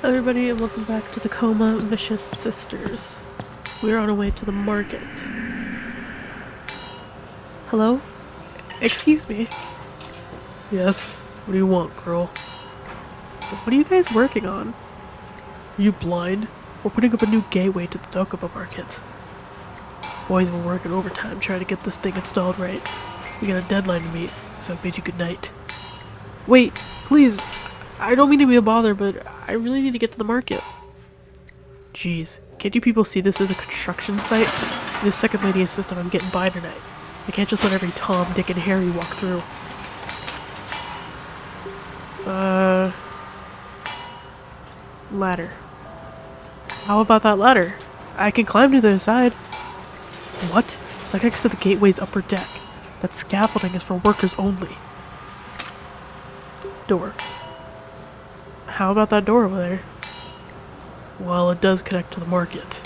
Everybody, and welcome back to the Coma Vicious Sisters. We're on our way to the market. Hello? Excuse me. Yes? What do you want, girl? What are you guys working on? Are you blind? We're putting up a new gateway to the Dokaba market. Boys have been working overtime trying to get this thing installed right. We got a deadline to meet, so I bid you good night. Wait, please. I don't mean to be a bother, but I really need to get to the market. Jeez, can't you people see this as a construction site? This second lady insisted on getting by tonight. I can't just let every Tom, Dick, and Harry walk through. Ladder. How about that ladder? I can climb to the other side. What? It's like next to the gateway's upper deck. That scaffolding is for workers only. Door. How about that door over there? Well, it does connect to the market.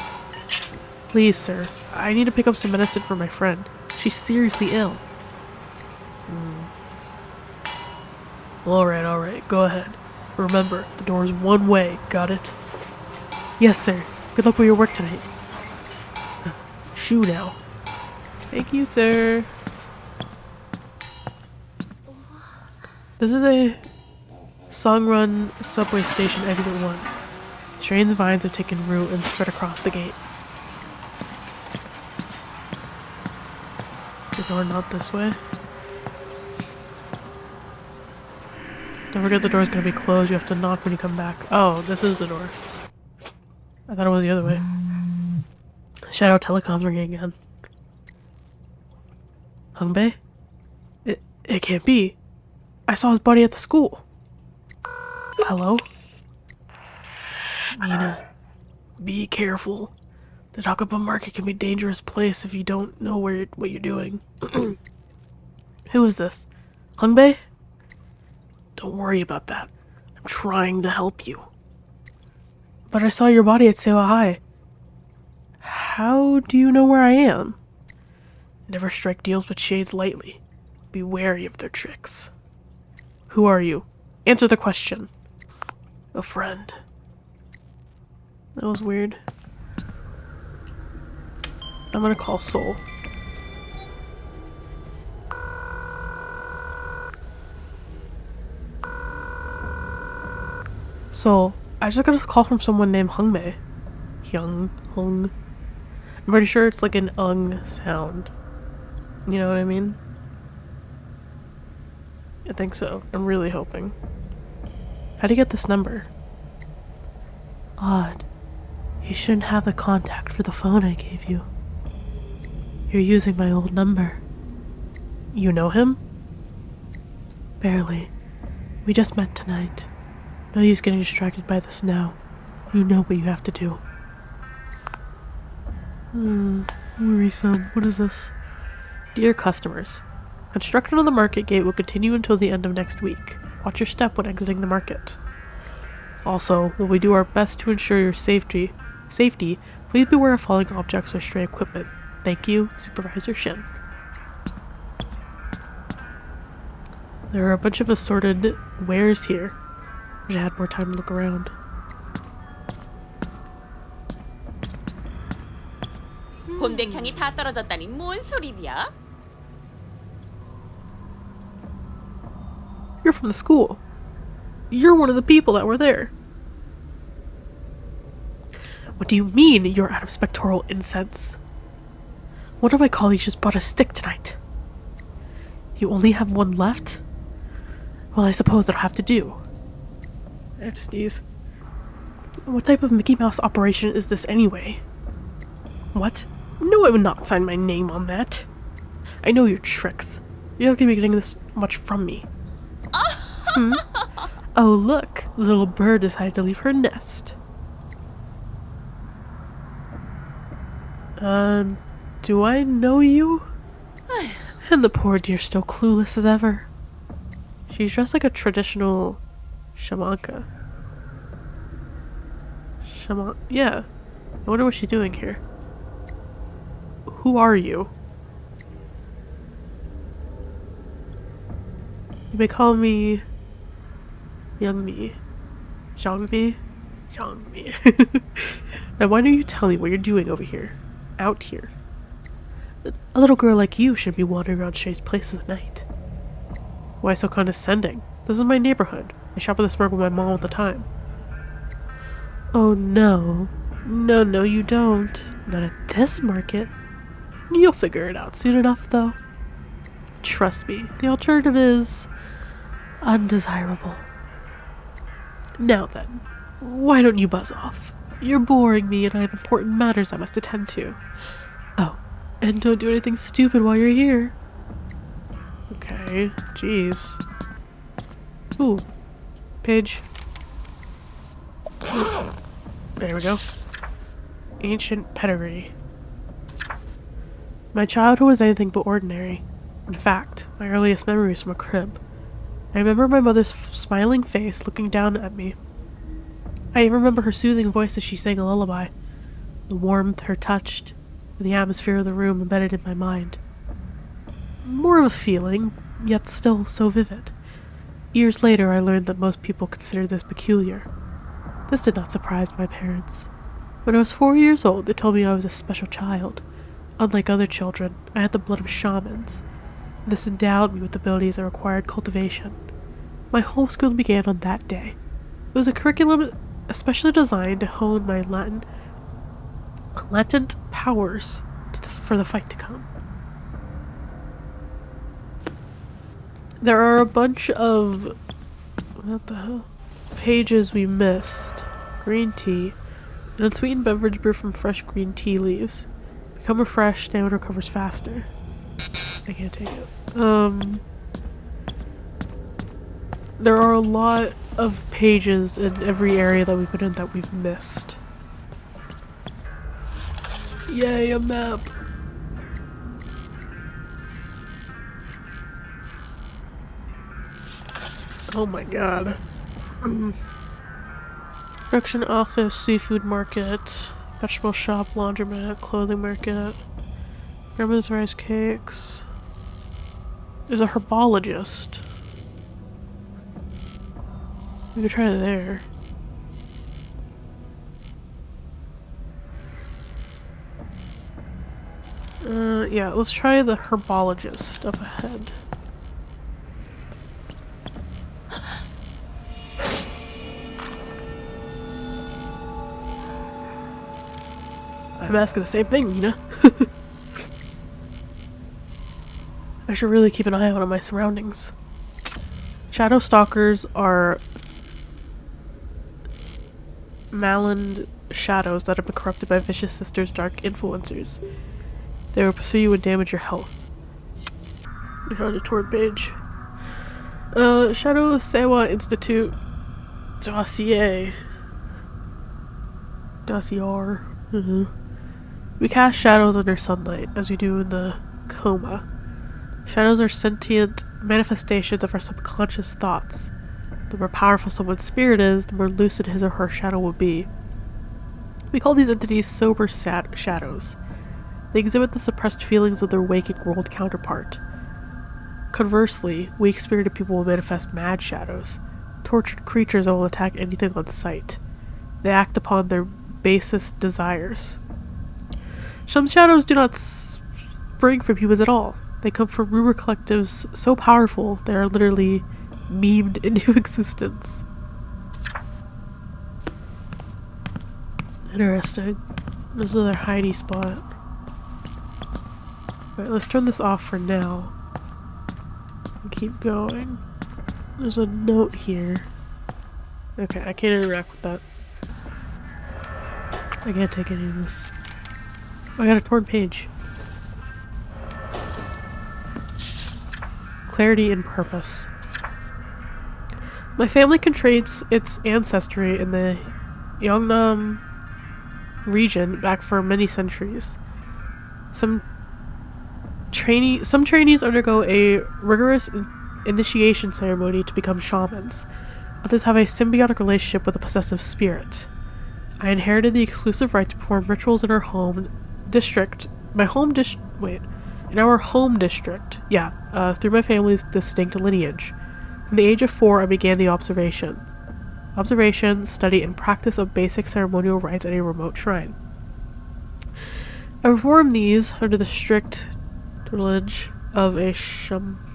Please, sir. I need to pick up some medicine for my friend. She's seriously ill. Alright. Go ahead. Remember, the door is one way. Got it? Yes, sir. Good luck with your work tonight. Shoo now. Thank you, sir. This is a Songrun subway station exit 1. Strange vines have taken root and spread across the gate. The door not this way. Don't forget the door's gonna be closed. You have to knock when you come back. Oh, this is the door. I thought it was the other way. Shadow Telecom's ringing again. Hungbei? It can't be. I saw his buddy at the school. Hello? Mina, be careful. The Dokaba market can be a dangerous place if you don't know what you're doing. Who is this? Hungbei? Don't worry about that. I'm trying to help you. But I saw your body at Sewa High. How do you know where I am? Never strike deals with shades lightly. Be wary of their tricks. Who are you? Answer the question. A friend. That was weird. I'm gonna call Soul. Soul, I just got a call from someone named Hungbei. Hung. I'm pretty sure it's like an ung sound. You know what I mean? I think so. I'm really hoping. How'd you get this number? Odd. You shouldn't have the contact for the phone I gave you. You're using my old number. You know him? Barely. We just met tonight. No use getting distracted by this now. You know what you have to do. Worrisome. What is this? Dear customers, construction on the market gate will continue until the end of next week. Watch your step when exiting the market. Also, while we do our best to ensure your safety, please beware of falling objects or stray equipment. Thank you, Supervisor Shin. There are a bunch of assorted wares here. Wish I had more time to look around. 곤백향이 다 떨어졌다니 뭔 소리야? You're from the school. You're one of the people that were there. What do you mean you're out of spectral incense? One of my colleagues just bought a stick tonight. You only have one left? Well, I suppose that'll have to do. I have to sneeze. What type of Mickey Mouse operation is this anyway? What? No, I would not sign my name on that. I know your tricks. You're not gonna be getting this much from me. Oh, look. The little bird decided to leave her nest. Do I know you? And the poor dear's still clueless as ever. She's dressed like a traditional shamanka. Yeah. I wonder what she's doing here. Who are you? You may call me Young Mi. Zhang Mi. Young me. Now why don't you tell me what you're doing over here? Out here. A little girl like you should be wandering around strange places at night. Why so condescending? This is my neighborhood. I shop at the market with my mom all the time. Oh no. No, you don't. Not at this market. You'll figure it out soon enough, though. Trust me, the alternative is undesirable. Now then, why don't you buzz off? You're boring me and I have important matters I must attend to. Oh, and don't do anything stupid while you're here. Okay, jeez. Ooh, page. There we go. Ancient pedigree. My childhood was anything but ordinary. In fact, my earliest memory is from a crib. I remember my mother's smiling face looking down at me. I even remember her soothing voice as she sang a lullaby. The warmth her touched, and the atmosphere of the room embedded in my mind. More of a feeling, yet still so vivid. Years later, I learned that most people consider this peculiar. This did not surprise my parents. When I was 4 years old, they told me I was a special child. Unlike other children, I had the blood of shamans. This endowed me with abilities that required cultivation. My homeschooling began on that day. It was a curriculum especially designed to hone my latent powers for the fight to come. There are a bunch of what the hell? Pages we missed. Green tea. An unsweetened beverage brewed from fresh green tea leaves. Become refreshed, stamina recovers faster. I can't take it. There are a lot of pages in every area that we've been in that we've missed. Yay, a map! Oh my god. Production office, seafood market, vegetable shop, laundromat, clothing market, grandma's rice cakes. There's a herbologist. We could try there. Yeah, let's try the herbologist up ahead. I'm asking the same thing, Nina. I should really keep an eye out on my surroundings. Shadow stalkers are malign shadows that have been corrupted by Vicious Sister's dark influencers. They will pursue you and damage your health. We found a torn page. Shadow Sewa Institute dossier. Dossier. We cast shadows under sunlight, as we do in the Coma. Shadows are sentient manifestations of our subconscious thoughts. The more powerful someone's spirit is, the more lucid his or her shadow will be. We call these entities sober shadows. They exhibit the suppressed feelings of their waking world counterpart. Conversely, weak-spirited people will manifest mad shadows, tortured creatures that will attack anything on sight. They act upon their basest desires. Some shadows do not spring from humans at all. They come from rumor collectives so powerful they are literally memed into existence. Interesting. There's another hidey spot. Alright, let's turn this off for now. And keep going. There's a note here. Okay, I can't interact with that. I can't take any of this. Oh, I got a torn page. Clarity and purpose. My family can trace its ancestry in the Yeongnam region back for many centuries. Some trainees undergo a rigorous initiation ceremony to become shamans. Others have a symbiotic relationship with a possessive spirit. I inherited the exclusive right to perform rituals in our home district. In our home district. Through my family's distinct lineage. From the age of 4, I began the observation. observation, study, and practice of basic ceremonial rites at a remote shrine. I perform these under the strict tutelage of a shamanka,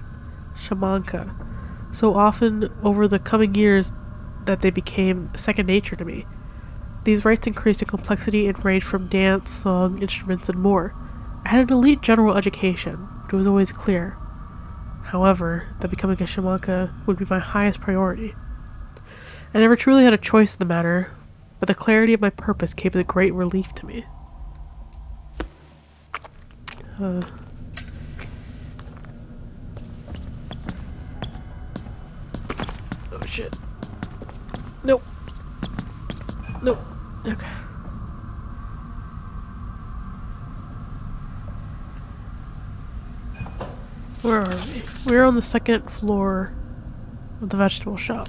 so often over the coming years that they became second nature to me. These rites increased in complexity and ranged from dance, song, instruments, and more. I had an elite general education, but it was always clear, however, that becoming a shamanka would be my highest priority. I never truly had a choice in the matter, but the clarity of my purpose came as a great relief to me. Oh shit. Nope. Nope. Okay. Where are we? We're on the second floor of the vegetable shop.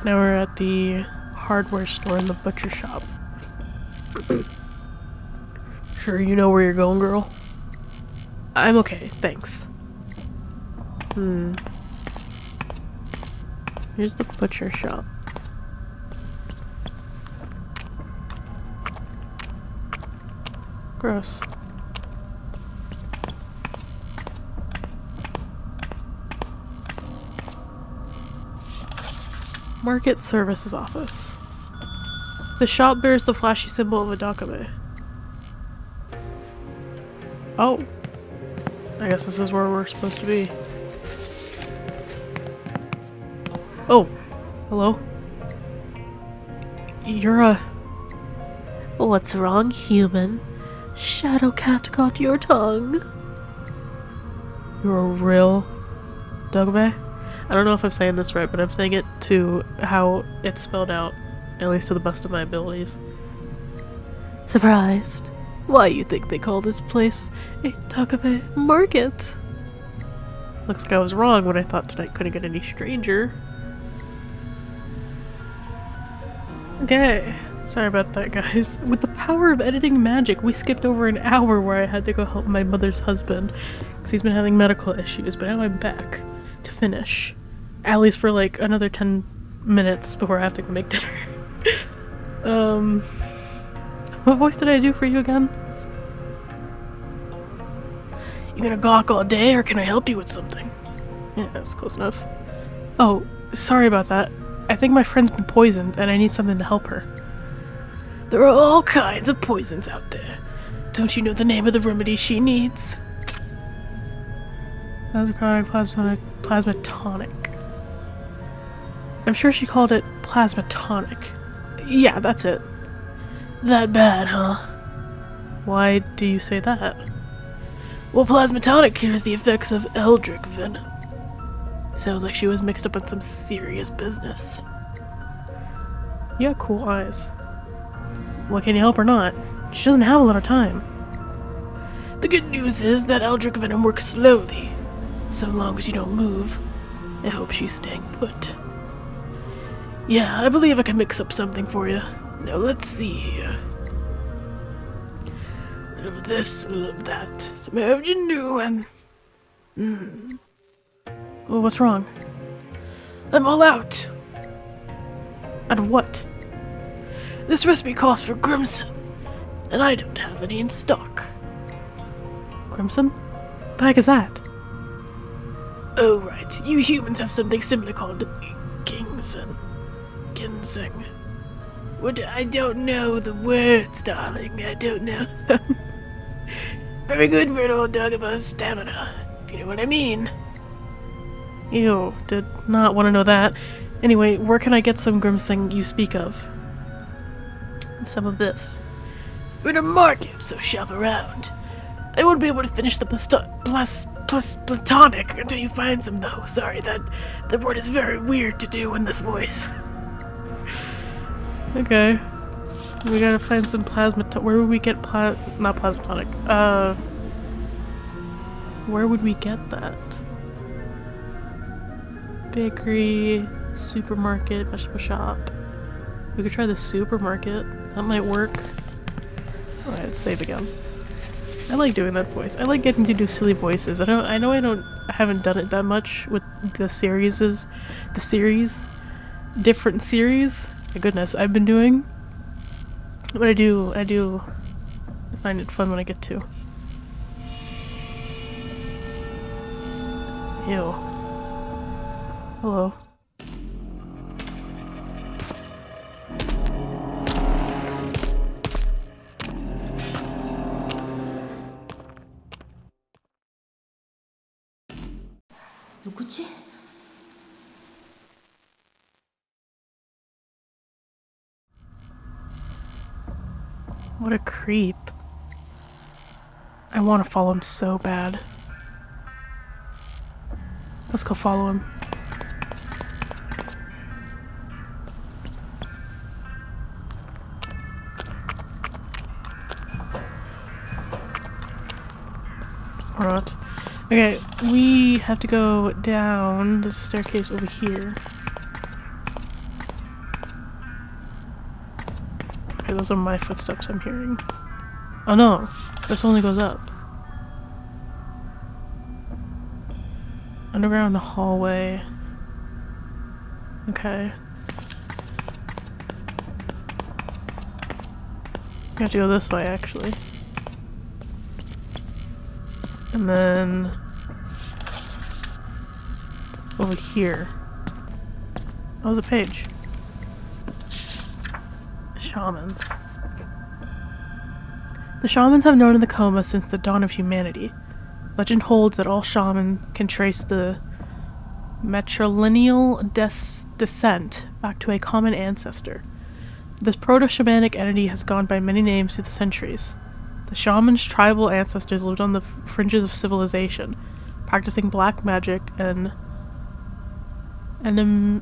Now we're at the hardware store and the butcher shop. Sure, you know where you're going, girl? I'm okay, thanks. Here's the butcher shop. Gross. Market Services Office. The shop bears the flashy symbol of a dakame. Oh. I guess this is where we're supposed to be. Oh. Hello? You're a... What's wrong, human? Shadowcat got your tongue. You're a real dakame? I don't know if I'm saying this right, but I'm saying it to how it's spelled out, at least to the best of my abilities. Surprised? Why you think they call this place a dakame market? Looks like I was wrong when I thought tonight couldn't get any stranger. Okay. Sorry about that, guys. With the power of editing magic, we skipped over an hour where I had to go help my mother's husband, because he's been having medical issues, but now I'm back to finish. At least for like another 10 minutes before I have to go make dinner. What voice did I do for you again? You gonna gawk all day, or can I help you with something? Yeah, that's close enough. Oh, sorry about that. I think my friend's been poisoned, and I need something to help her. There are all kinds of poisons out there. Don't you know the name of the remedy she needs? Plasma tonic. I'm sure she called it plasma tonic. Yeah, that's it. That bad, huh? Why do you say that? Well, plasma tonic cures the effects of eldritch venom. Sounds like she was mixed up in some serious business. You got cool eyes. Well, can you help or not? She doesn't have a lot of time. The good news is that eldritch venom works slowly. So long as you don't move, I hope she's staying put. Yeah, I believe I can mix up something for you. Now let's see here. A little of this, a little of that. Some herb you knew and... Well, what's wrong? I'm all out. Out of what? This recipe calls for Crimson, and I don't have any in stock. Crimson? What the heck is that? Oh, right. You humans have something similar called Ginseng. Ginseng. What? I don't know the words, darling. I don't know them. Very good for an old dog about stamina, if you know what I mean. Ew, did not want to know that. Anyway, where can I get some Grimsing you speak of? Some of this. We're in a market, so shop around. I won't be able to finish the platonic until you find some, though. Sorry, that word is very weird to do in this voice. Okay. We gotta find some plasma where would we get not plasma tonic. Where would we get that? Bakery, supermarket, vegetable shop. We could try the supermarket. That might work. Alright, let's save again. I like doing that voice. I like getting to do silly voices. I haven't done it that much with the series, different series. My goodness, I've been doing. But I do find it fun when I get to. Ew. Hello. 누구지? What a creep. I want to follow him so bad. Let's go follow him. Or not. Okay, we have to go down the staircase over here. Okay, those are my footsteps I'm hearing. Oh no, this only goes up. Underground hallway. Okay. We have to go this way, actually. And then over here. Oh, there's a page. Shamans. The shamans have known in the Coma since the dawn of humanity. Legend holds that all shaman can trace the matrilineal descent back to a common ancestor. This proto-shamanic entity has gone by many names through the centuries. The shaman's tribal ancestors lived on the fringes of civilization, practicing black magic and animism.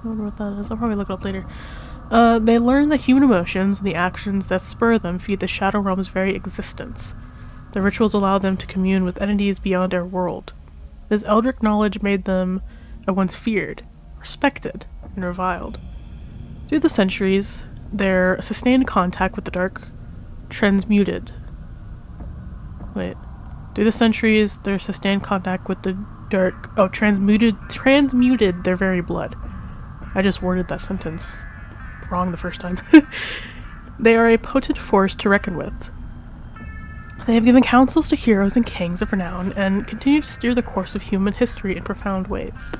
I wonder what that is. I'll probably look it up later. They learn that human emotions and the actions that spur them feed the Shadow Realm's very existence. The rituals allow them to commune with entities beyond our world. This eldritch knowledge made them at once feared, respected, and reviled. Through the centuries, their sustained contact with the dark transmuted. Through the centuries, their sustained contact with the dark transmuted their very blood. I just worded that sentence wrong the first time. They are a potent force to reckon with. They have given counsels to heroes and kings of renown and continue to steer the course of human history in profound ways.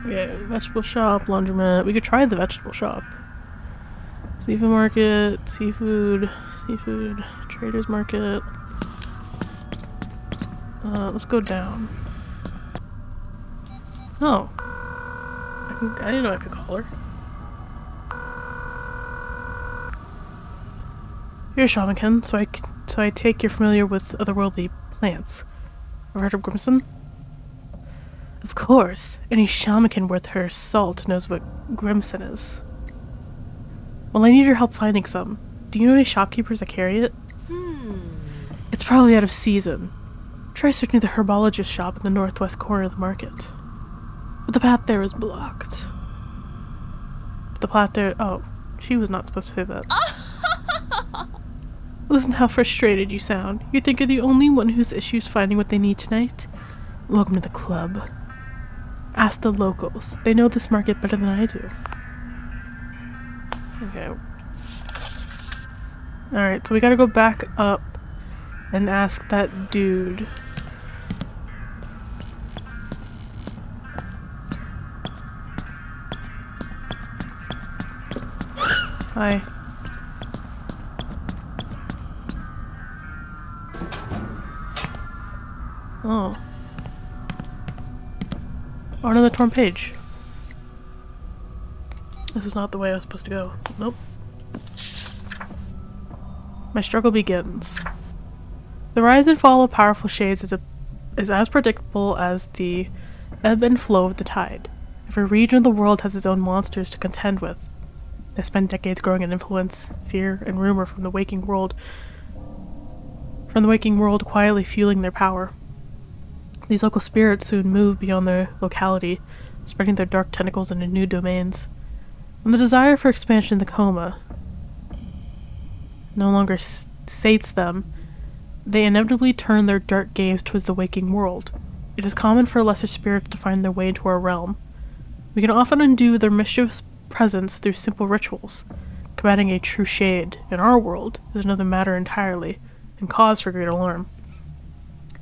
Okay, vegetable shop, laundromat. We could try the vegetable shop. Seafood market, seafood, trader's market. Let's go down. Oh. I didn't know I could call her. You're a shaman, so I take you're familiar with otherworldly plants. Ever heard of Grimson? Of course. Any shaman worth her salt knows what Grimson is. Well, I need your help finding some. Do you know any shopkeepers that carry it? It's probably out of season. Try searching the herbologist shop in the northwest corner of the market. But the path there is blocked. The path there... Oh, she was not supposed to say that. Listen how frustrated you sound. You think you're the only one whose issues finding what they need tonight? Welcome to the club. Ask the locals. They know this market better than I do. Okay. Alright, so we gotta go back up and ask that dude. Hi. Oh. Oh, another torn page. This is not the way I was supposed to go. Nope. My struggle begins. The rise and fall of powerful shades is as predictable as the ebb and flow of the tide. Every region of the world has its own monsters to contend with. They spend decades growing in influence, fear, and rumor from the waking world quietly fueling their power. These local spirits soon move beyond their locality, spreading their dark tentacles into new domains. And the desire for expansion in the Coma no longer sates them. they inevitably turn their dark gaze towards the waking world. It is common for lesser spirits to find their way into our realm. We can often undo their mischievous presence through simple rituals. Combating a true shade in our world is another matter entirely, and cause for great alarm.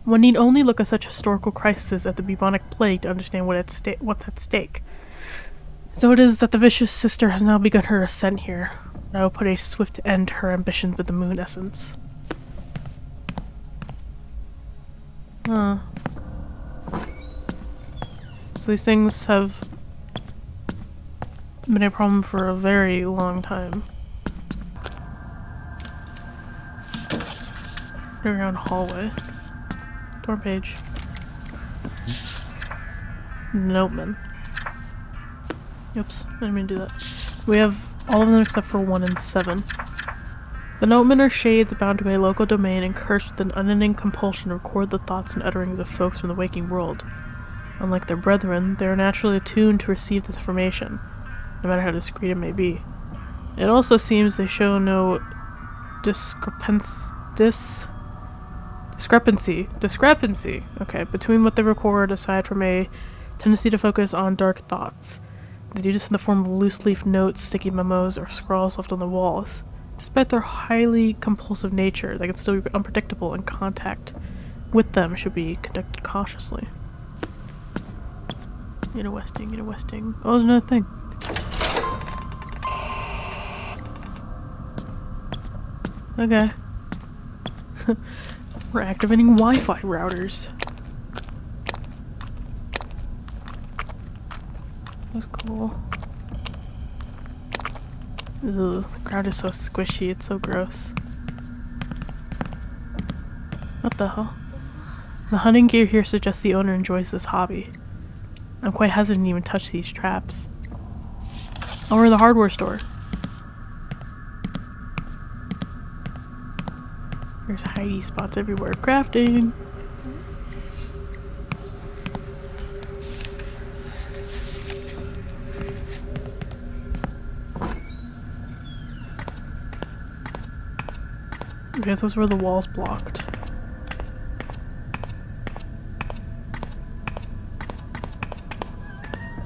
One need only look at such historical crises as the bubonic plague to understand what's at stake. So it is that the Viscous sister has now begun her ascent here, and I will put a swift end to her ambitions with the moon essence. Huh. So these things have been a problem for a very long time. Underground hallway. Door page. Noteman. Oops, I didn't mean to do that. We have all of them except for 1 and 7. The Notemen are shades bound to a local domain and cursed with an unending compulsion to record the thoughts and utterings of folks from the waking world. Unlike their brethren, they are naturally attuned to receive this information, no matter how discreet it may be. It also seems they show no discrepancy, okay, between what they record aside from a tendency to focus on dark thoughts. They do this in the form of loose-leaf notes, sticky memos, or scrawls left on the walls. Despite their highly compulsive nature, they can still be unpredictable, and contact with them should be conducted cautiously. Westing. Oh, there's another thing. Okay. We're activating Wi-Fi routers. That's cool. Ugh, the ground is so squishy, it's so gross. What the hell? The hunting gear here suggests the owner enjoys this hobby. I'm quite hesitant to even touch these traps. Oh, we're in the hardware store. There's hidey spots everywhere. Crafting! Okay, this is where the wall's blocked.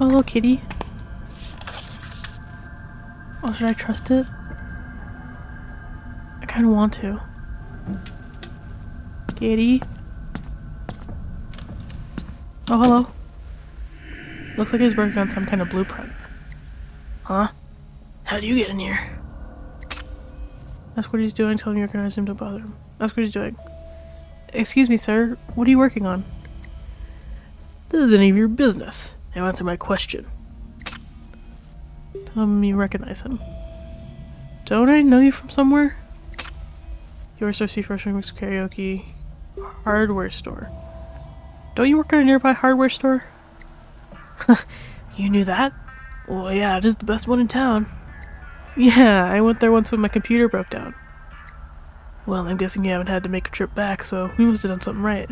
Oh, hello, kitty. Oh, should I trust it? I kinda want to. Kitty. Oh, hello. Looks like he's working on some kind of blueprint. Huh? How'd you get in here? Ask what he's doing, tell him you recognize him, don't bother him. Ask what he's doing. Excuse me, sir. What are you working on? This isn't any of your business. Now answer my question. Tell him you recognize him. Don't I know you from somewhere? Yours RC First Remix Karaoke Hardware Store. Don't you work at a nearby hardware store? You knew that? Well, yeah, it is the best one in town. Yeah, I went there once when my computer broke down. Well, I'm guessing you haven't had to make a trip back, so we must have done something right.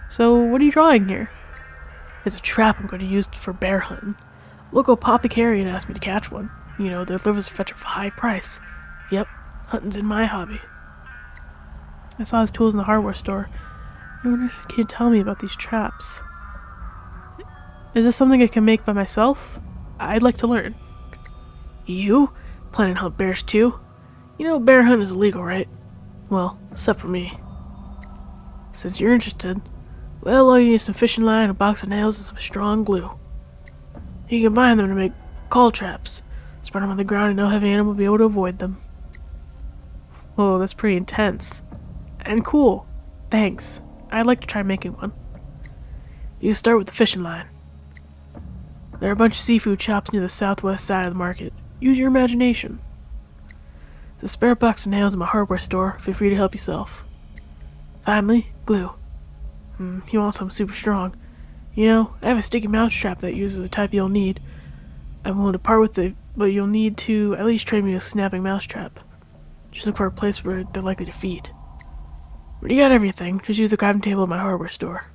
So, what are you drawing here? It's a trap I'm going to use for bear hunting. Local apothecarian asked me to catch one. You know, their livers fetch a high price. Yep, hunting's in my hobby. I saw his tools in the hardware store. I wonder if you can tell me about these traps. Is this something I can make by myself? I'd like to learn. You? Planning to hunt bears too? You know bear hunting is illegal, right? Well, except for me. Since you're interested, well, all you need is some fishing line, a box of nails, and some strong glue. You can combine them to make call traps. Spread them on the ground and no heavy animal will be able to avoid them. Whoa, that's pretty intense. And cool. Thanks. I'd like to try making one. You start with the fishing line. There are a bunch of seafood shops near the southwest side of the market. Use your imagination. There's a spare box of nails in my hardware store. Feel free to help yourself. Finally, glue. You want something super strong. You know, I have a sticky mousetrap that uses the type you'll need. I'm willing to part with it, but you'll need to at least trade me a snapping mousetrap. Just look for a place where they're likely to feed. When you got everything, just use the crafting table at my hardware store.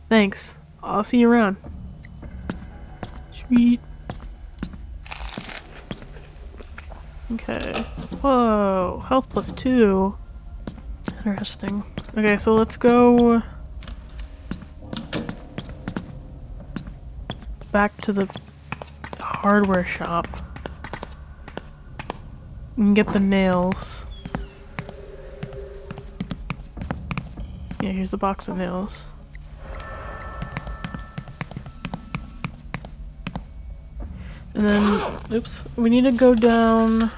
Thanks. I'll see you around. Sweet. Okay. Whoa. Health +2. Interesting. Okay, so let's go back to the hardware shop and get the nails. Yeah, here's a box of nails. And then, oops, we need to go down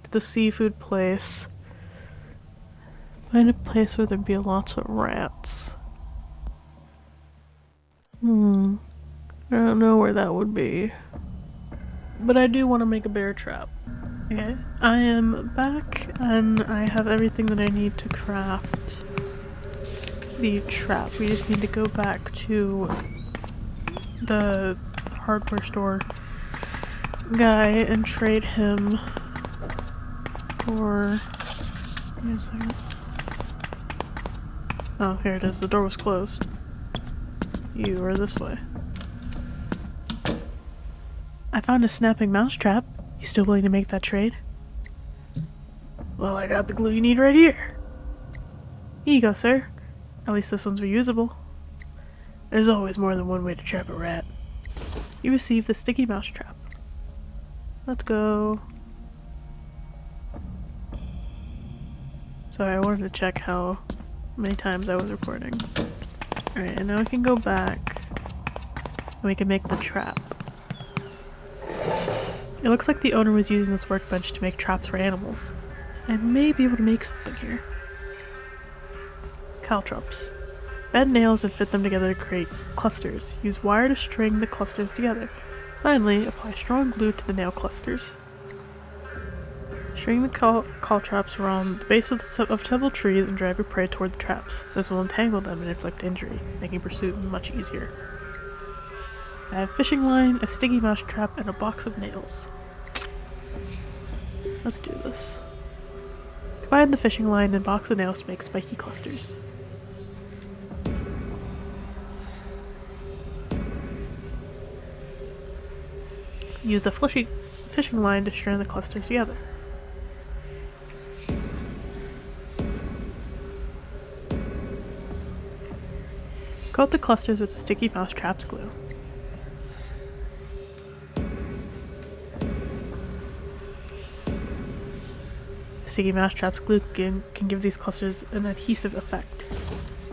to the seafood place. Find a place where there'd be lots of rats. I don't know where that would be. But I do want to make a bear trap. Okay, I am back and I have everything that I need to craft the trap. We just need to go back to the hardware store guy and trade him for... Give me a second. Oh, here it is. The door was closed. You are this way. I found a snapping mousetrap. You still willing to make that trade? Well, I got the glue you need right here. Here you go, sir. At least this one's reusable. There's always more than one way to trap a rat. You received the sticky mousetrap. Let's go. Sorry, I wanted to check how many times I was recording. Alright, and now we can go back and we can make the trap. It looks like the owner was using this workbench to make traps for animals. I may be able to make something here. Caltrops. Bend nails and fit them together to create clusters. Use wire to string the clusters together. Finally, apply strong glue to the nail clusters. String the caltrops around the base of several trees and drive your prey toward the traps. This will entangle them and inflict injury, making pursuit much easier. I have fishing line, a sticky mouse trap, and a box of nails. Let's do this. Combine the fishing line and box of nails to make spiky clusters. Use the fishing line to string the clusters together. Coat the clusters with the sticky mouse traps glue. Sticky mouse traps glue can give these clusters an adhesive effect.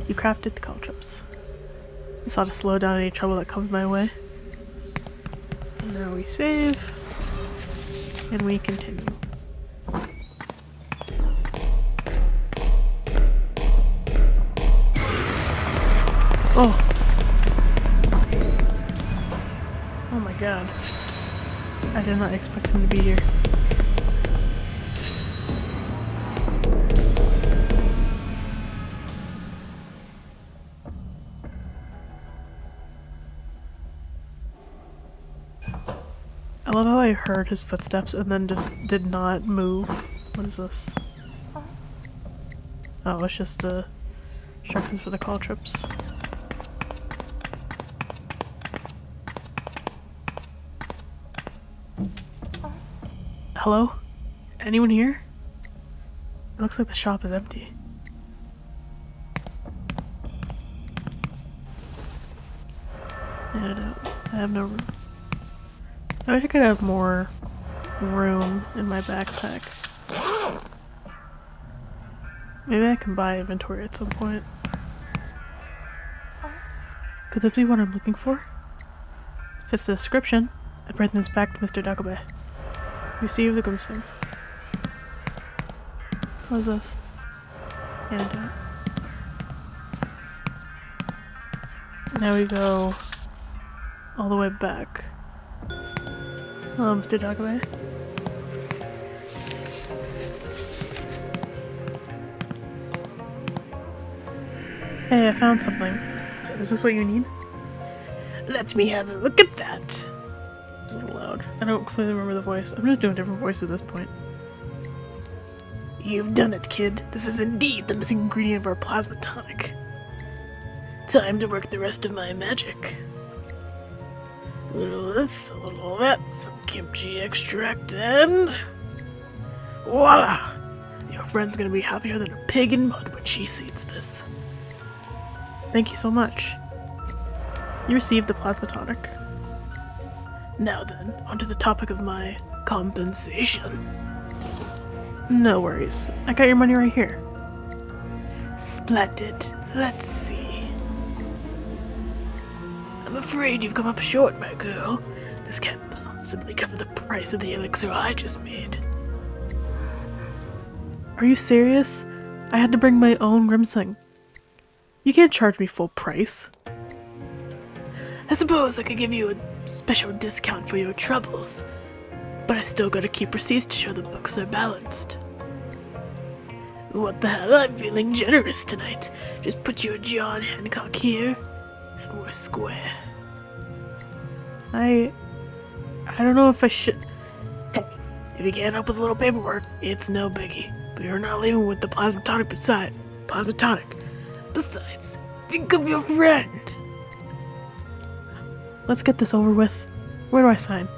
You crafted the caltrops. This ought to slow down any trouble that comes my way. And now we save. And we continue. Oh! Oh my god. I did not expect him to be here. I love how I heard his footsteps and then just did not move. What is this? Oh, it's just instructions for the caltrops. Hello? Anyone here? It looks like the shop is empty. I have no room. I wish I could have more room in my backpack. Maybe I can buy inventory at some point. Could this be what I'm looking for? If it's the description, I'd bring this back to Mr. Dagobeh. Receive the Grimsing. What is this? Antidote. Now we go all the way back. Hello, Mr. Dagobeh. Hey, I found something. Is this what you need? Let me have a look at that! It's a little loud. I don't completely remember the voice. I'm just doing a different voice at this point. You've done it, kid. This is indeed the missing ingredient of our plasma tonic. Time to work the rest of my magic. A little of this, a little of that, some kimchi extract, and voila! Your friend's gonna be happier than a pig in mud when she sees this. Thank you so much. You received the plasma tonic. Now then, onto the topic of my compensation. No worries. I got your money right here. Splendid. Let's see. I'm afraid you've come up short, my girl. This can't possibly cover the price of the elixir I just made. Are you serious? I had to bring my own Grimsing. You can't charge me full price. I suppose I could give you a special discount for your troubles, but I still gotta keep receipts to show the books are balanced. What the hell, I'm feeling generous tonight. Just put your John Hancock here, and we're square. I don't know if I should... Hey, if you can't help with a little paperwork, it's no biggie. But you're not leaving with the plasma tonic beside. Plasma tonic. Besides, think of your friend. Let's get this over with. Where do I sign?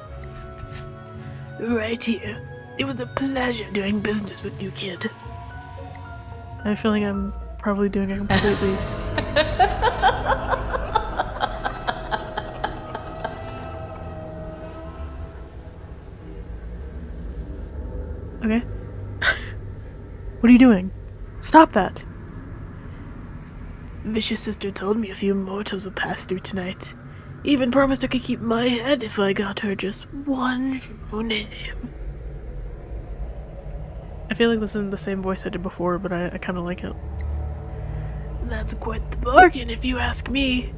Right here. It was a pleasure doing business with you, kid. I have a feeling I'm probably doing it completely. Okay. What are you doing? Stop that! Vicious sister told me a few mortals would pass through tonight. Even promised I could keep my head if I got her just one true name. I feel like this isn't the same voice I did before, but I kind of like it. That's quite the bargain if you ask me.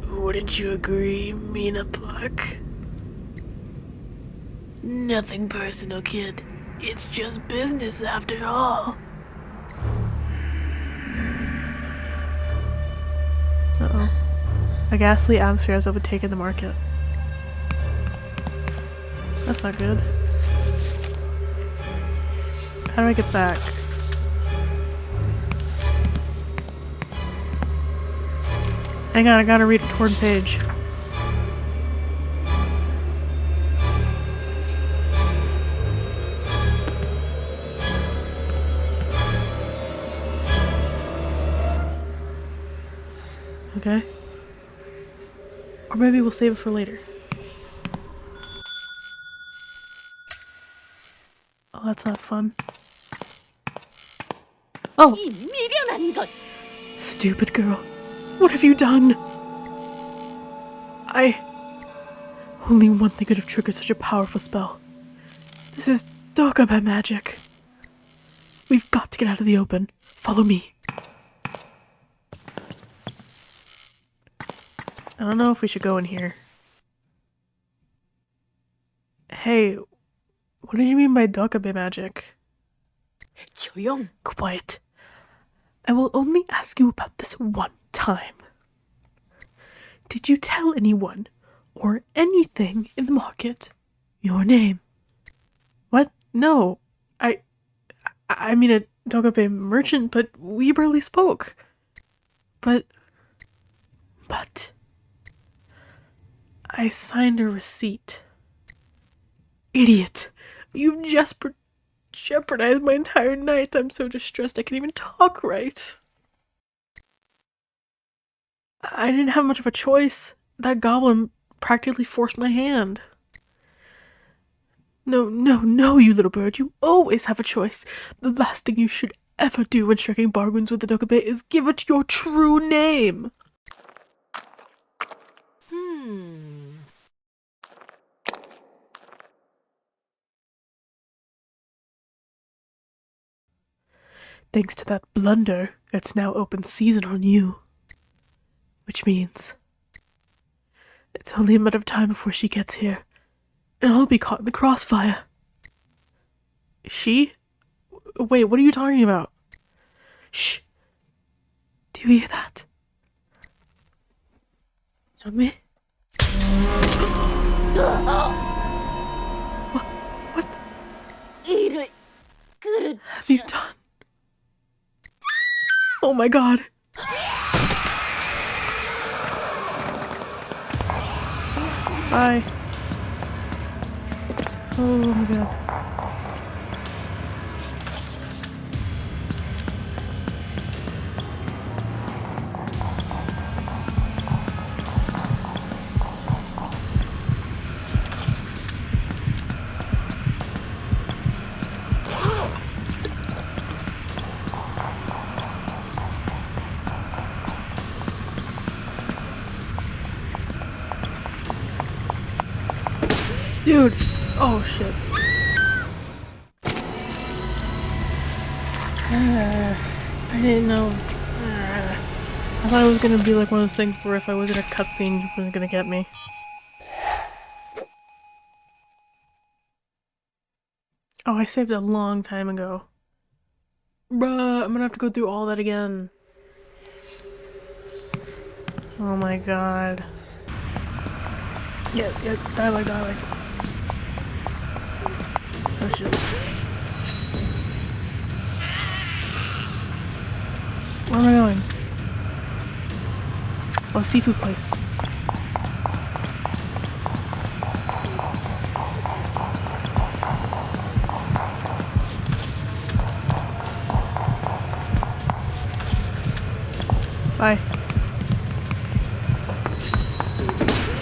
Wouldn't you agree, Mina Park? Nothing personal, kid. It's just business after all. Uh-oh. A ghastly atmosphere has overtaken the market. That's not good. How do I get back? Hang on, I gotta read a torn page. Okay. Or maybe we'll save it for later. Oh, that's not fun. Oh! Stupid girl. What have you done? Only one thing could have triggered such a powerful spell. This is Dokkaebi magic. We've got to get out of the open. Follow me. I don't know if we should go in here. Hey, what did you mean by Dokkaebi magic? 조용. Quiet. I will only ask you about this one time. Did you tell anyone or anything in the market your name? What? No. I mean a Dokkaebi merchant, but we barely spoke. But I signed a receipt. Idiot. You've just jeopardized my entire night. I'm so distressed I can't even talk right. I didn't have much of a choice. That goblin practically forced my hand. No, you little bird. You always have a choice. The last thing you should ever do when striking bargains with the Dokkaebi is give it your true name. Thanks to that blunder, it's now open season on you. Which means it's only a matter of time before she gets here, and I'll be caught in the crossfire. She? Wait, what are you talking about? Shh. Do you hear that? 정미? What 이를 그릇. have you done? Oh my god. Bye. Oh my god. Dude! Oh shit. I didn't know. I thought it was gonna be like one of those things where if I was in a cutscene, you wasn't gonna get me. Oh, I saved a long time ago. Bruh, I'm gonna have to go through all that again. Oh my god. Yeah, dialogue. Oh shit. Where am I going? Oh, seafood place. Bye.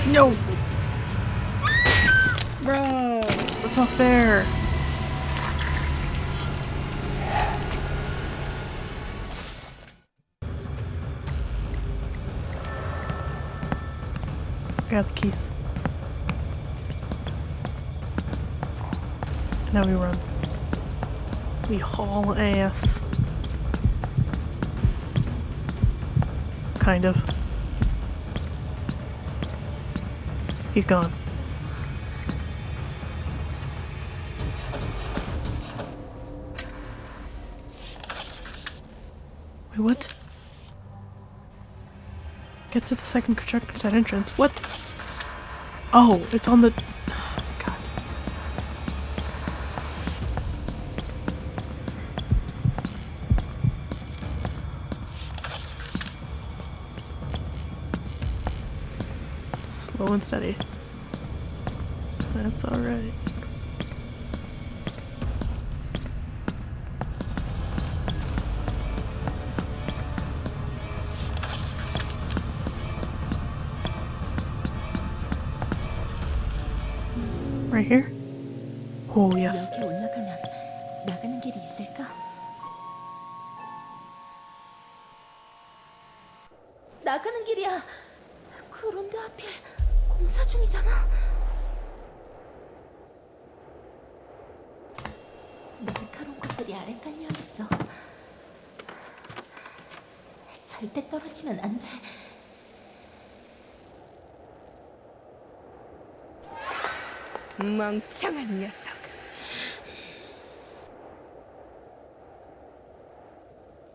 No! Bruh, that's not fair. I got the keys. Now we run. We haul ass. Kind of. He's gone. Wait, what? Get to the second construction site entrance. What? Oh, it's on the... God. Slow and steady. That's alright. Right here? Oh, yes. 여기 올라가면 나가는 길이 있을까? 나가는 길이야. 그런데 하필 공사 중이잖아. 날카로운 것들이 아래 깔려 있어. 절대 떨어지면 안 돼. 멍청한 녀석.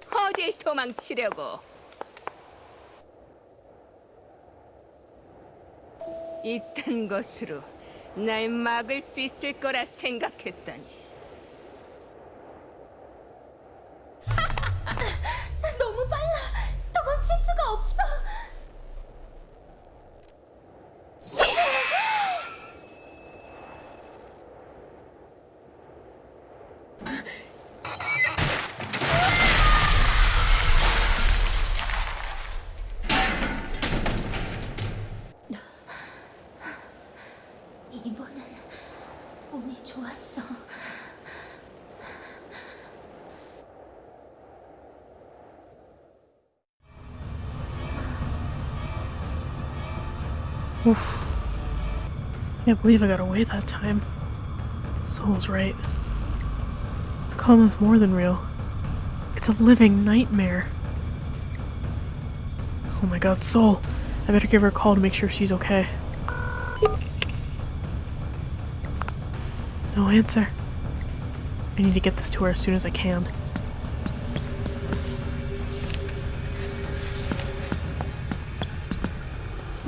어딜 도망치려고. 이딴 것으로 날 막을 수 있을 거라 생각했다니. 너무 빨라. 도망칠 수가 없어. 이번엔 운이 좋았어. Oof. Can't believe I got away that time. Soul's right. The coma's more than real. It's a living nightmare. Oh my god, Soul. I better give her a call to make sure she's okay. No answer. I need to get this to her as soon as I can.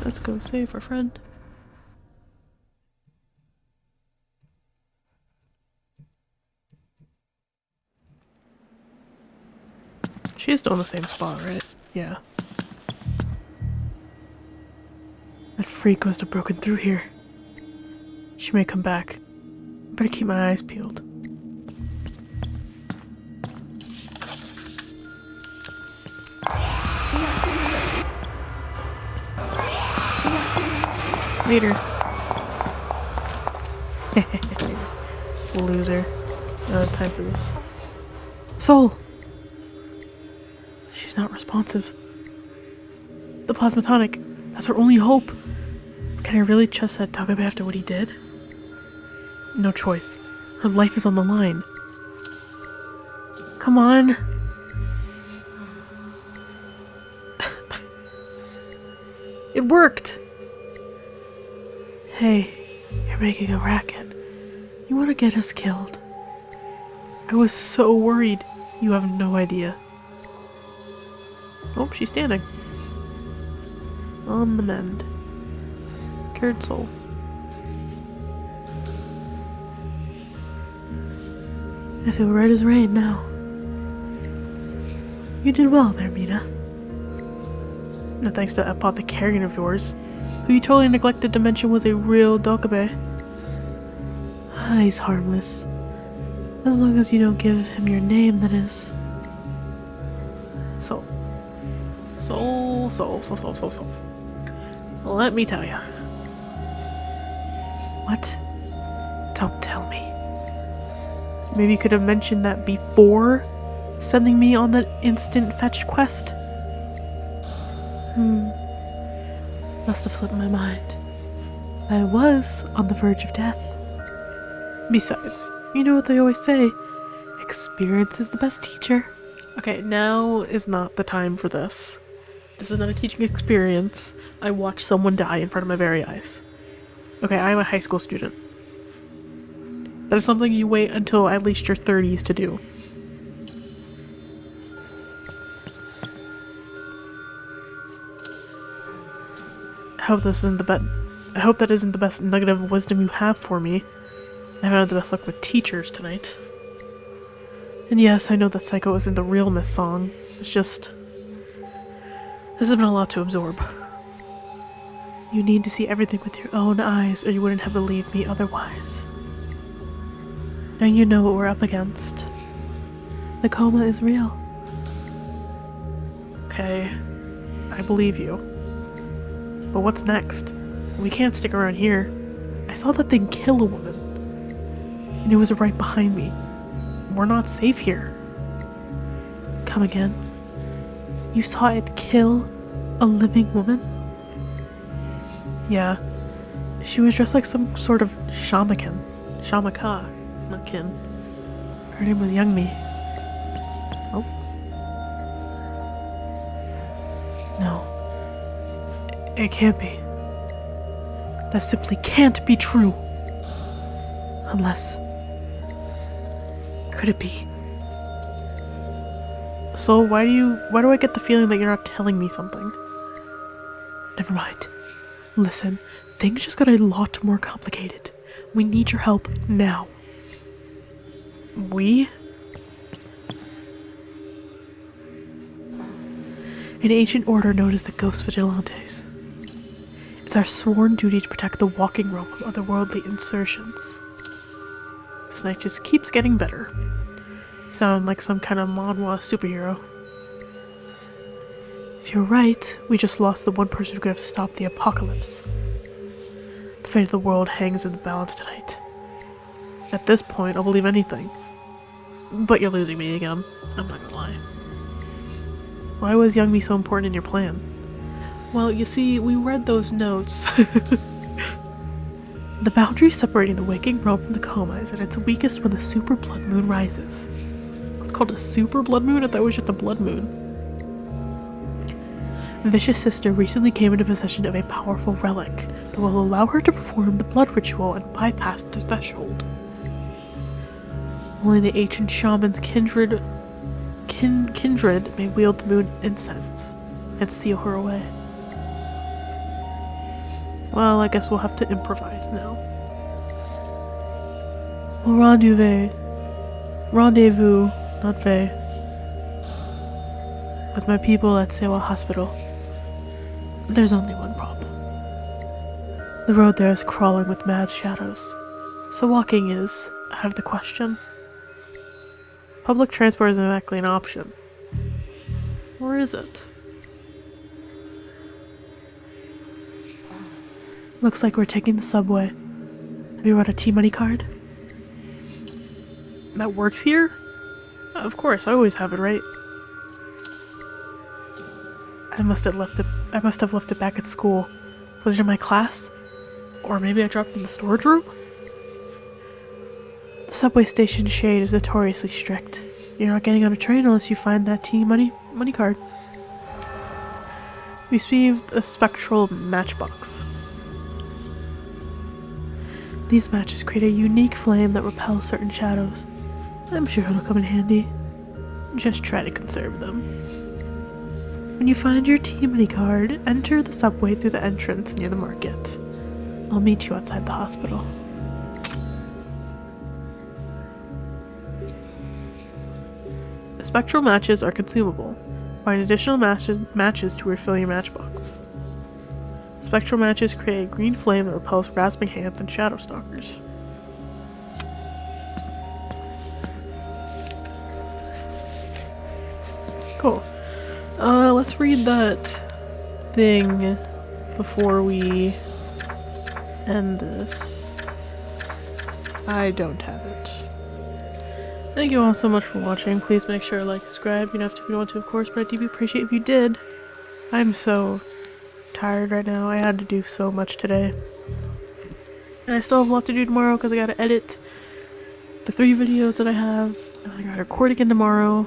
Let's go save our friend. She is still in the same spot, right? Yeah. That freak must have broken through here. She may come back. Better keep my eyes peeled. Later. Loser. Time for this. Soul! She's not responsive. The plasmatonic. That's her only hope. Can I really trust that Takabe after what he did? No choice. Her life is on the line. Come on. It worked! Hey, you're making a racket. You want to get us killed. I was so worried. You have no idea. Oh, she's standing. On the mend. Cured soul. I feel right as rain now. You did well there, Mina. No thanks to that apothecarian of yours, who you totally neglected to mention was a real Dokabe. Ah, he's harmless. As long as you don't give him your name, that is. Soul. Soul, soul, soul, soul, soul, soul. Let me tell you. What? Don't tell me. Maybe you could have mentioned that before sending me on the instant fetch quest? Must have slipped my mind. I was on the verge of death. Besides, you know what they always say, experience is the best teacher. Okay, now is not the time for this. This is not a teaching experience. I watched someone die in front of my very eyes. Okay, I am a high school student. That is something you wait until at least your 30s to do. I hope that isn't the best nugget of wisdom you have for me. I haven't had the best luck with teachers tonight. And yes, I know that Psycho isn't the real Miss Song. It's just... this has been a lot to absorb. You need to see everything with your own eyes, or you wouldn't have believed me otherwise. Now you know what we're up against. The coma is real. Okay, I believe you. But what's next? We can't stick around here. I saw that thing kill a woman. And it was right behind me. We're not safe here. Come again. You saw it kill a living woman? Yeah. She was dressed like some sort of shamakin. Shamaka. Not kin. Her name was Youngmi. Oh. No. It can't be. That simply can't be true. Unless... could it be? So why do I get the feeling that you're not telling me something? Never mind. Listen, things just got a lot more complicated. We need your help now. We? An ancient order known as the Ghost Vigilantes. It's our sworn duty to protect the walking realm from otherworldly insertions. This night just keeps getting better. Sound like some kind of manhwa superhero. If you're right, we just lost the one person who could have stopped the apocalypse. The fate of the world hangs in the balance tonight. At this point, I'll believe anything. But you're losing me again. I'm not gonna lie. Why was Youngmi so important in your plan? Well, you see, we read those notes. The boundary separating the waking realm from the coma is at its weakest when the super blood moon rises. It's called a super blood moon? I thought it was just a blood moon. Vicious' sister recently came into possession of a powerful relic that will allow her to perform the blood ritual and bypass the threshold. Only the ancient shaman's kindred may wield the moon incense and seal her away. Well, I guess we'll have to improvise now. Au rendezvous, not ve, with my people at Sewa Hospital. There's only one problem. The road there is crawling with mad shadows, so walking is out of the question. Public transport isn't exactly an option. Or is it? Looks like we're taking the subway. Have you brought a T-Money card? That works here? Of course, I always have it, right? I must have left it back at school. Was it in my class? Or maybe I dropped it in the storage room? The subway station shade is notoriously strict. You're not getting on a train unless you find that teeny money card. We received a spectral matchbox. These matches create a unique flame that repels certain shadows. I'm sure it'll come in handy. Just try to conserve them. When you find your T-Money card, enter the subway through the entrance near the market. I'll meet you outside the hospital. Spectral matches are consumable. Find additional matches to refill your matchbox. Spectral matches create a green flame that repels grasping hands and shadow stalkers. Cool. Let's read that thing before we end this. I don't have it. Thank you all so much for watching. Please make sure to like, subscribe. You don't have to if you don't want to, of course, but I do appreciate if you did. I'm so tired right now. I had to do so much today. And I still have a lot to do tomorrow because I gotta edit the 3 videos that I have. And I gotta record again tomorrow.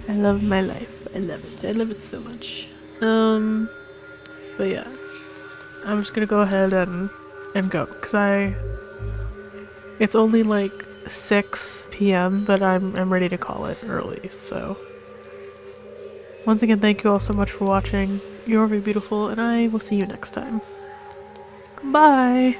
I love my life. I love it. I love it so much. But yeah. I'm just gonna go ahead and go. Because it's only like 6 p.m. but I'm ready to call it early, so. Once again, thank you all so much for watching. You're very beautiful, and I will see you next time. Bye!